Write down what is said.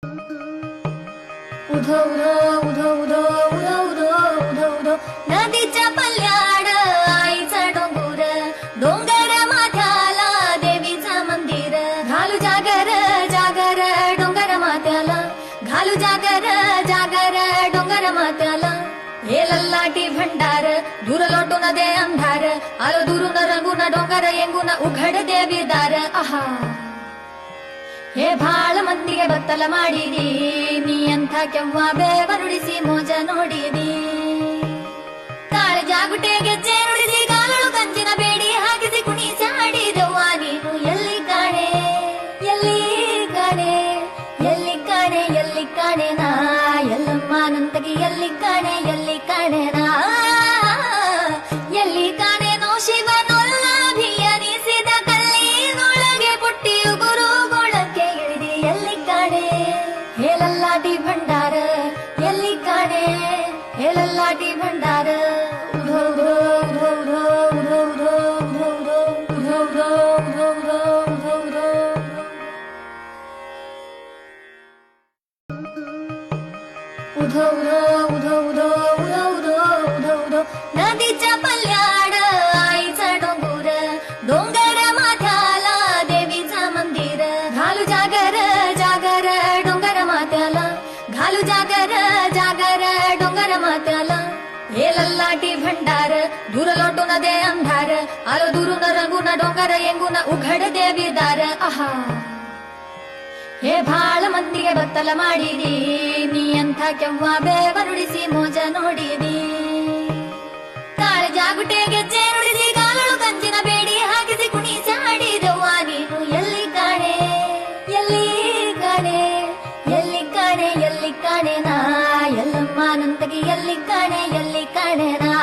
उधो उधो उधो उधो उधो उधो उधो उधो नदीच्या पल्ल्याड आईचा डोंगर, डोंगर माथ्याला देवीचं मंदिर. घालू जागर जागर डोंगर माथ्याला, घालू जागर जागर डोंगर माथ्याला. हे लल्लाटी भंडार दूर लोटून दे अंधार, आलो दुरून रंगून डोंगर येंगून उघड देवी दार. आहा हे ಭಾಳ ಮಂದಿಗೆ ಬತ್ತಲ ಮಾಡಿದಿ, ನೀ ಅಂಥ ಕೆವ್ವ ಬೇವರುಡಿಸಿ ಮೋಜ ನೋಡಿದಿ. ತಾಳ ಜಾಗುಟೆ ಗೆಜ್ಜೆ ನುಡಿಸಿ ಕಾಲಳು ಕಂಚಿನ ಬೇಡಿ ಹಾಕಿಸಿ ಕುಣಿಸಿ ಆಡಿದವ್ವ ನೀನು. ಎಲ್ಲಿ ಕಾಣೆ ಎಲ್ಲಿ ಕಾಣೆ ಎಲ್ಲಿ ಕಾಣೆ ಎಲ್ಲಿ ಕಾಣೆ ನಾ ಎಲ್ಲಮ್ಮ ನಂತಗಿ ಎಲ್ಲಿ ಕಾಣೆ ನಾ ಎಲ್ಲಿ ಕಾಣೆ ನೋ ಶಿವನೊಲ್ಲಾಭಿಯನಿಸಿದ ಕಲ್ಲಿನೊಳಗೆ ಪುಟ್ಟಿಯು ಗುರುಗೊಳಕ್ಕೆ ಇಳಿದಿ. ಎಲ್ಲಿ ಕಾಣೆ ಹೇಳಲ್ಲಾಟಿ ಭಂಡಾರ, ಎಲ್ಲಿ ಕಾಣೆ ಹೇಳಲ್ಲಾಟಿ ಭಂಡಾರ. ಉಧೋ ಉಧೋ ಉಧೋ ಉಧೋ ಉಧೋ ಉಧೋ ಉಧೋ ಉಧೋ ಉಧೋ ಉಧೋ ಉಧೋ ಉಧೋ ಉಧೋ उधो उधो उधो उधो उधो उधो उधो उधो नदीच्या पल्ल्याड आईचा डोंगर, डोंगर माथ्याला देवीचं मंदिर. घालू जागर जागर डोंगर माथ्याला, घालू जागर जागर डोंगर माथ्याला. हे लल्लाटी भंडार दूर लोटून दे अंधार, आलो दुरून रंगून डोंगर येंगून उघड देवी दार. आहा हे ಭಾಳ ಮಂದಿಗೆ ಬತ್ತಲ ಮಾಡಿದಿ, ನೀ ಅಂಥ ಕೆವ್ವ ಬೇವರುಡಿಸಿ ಮೋಜ ನೋಡಿದಿ. ತಾಳ ಜಾಗುಟೆ ಗೆಜ್ಜೆ ನುಡಿಸಿ ಕಾಲಳು ಕಂಚಿನ ಬೇಡಿ ಹಾಕಿಸಿ ಕುಣಿಸಿ ಆಡಿದವ್ವ ನೀನು. ಎಲ್ಲಿ ಕಾಣೆ ಎಲ್ಲಿ ಕಾಣೆ ಎಲ್ಲಿ ಕಾಣೆ ಎಲ್ಲಿ ಕಾಣೆ ನಾ ಎಲ್ಲಮ್ಮ ನಂತಗಿ ಎಲ್ಲಿ ಕಾಣೆ ನಾ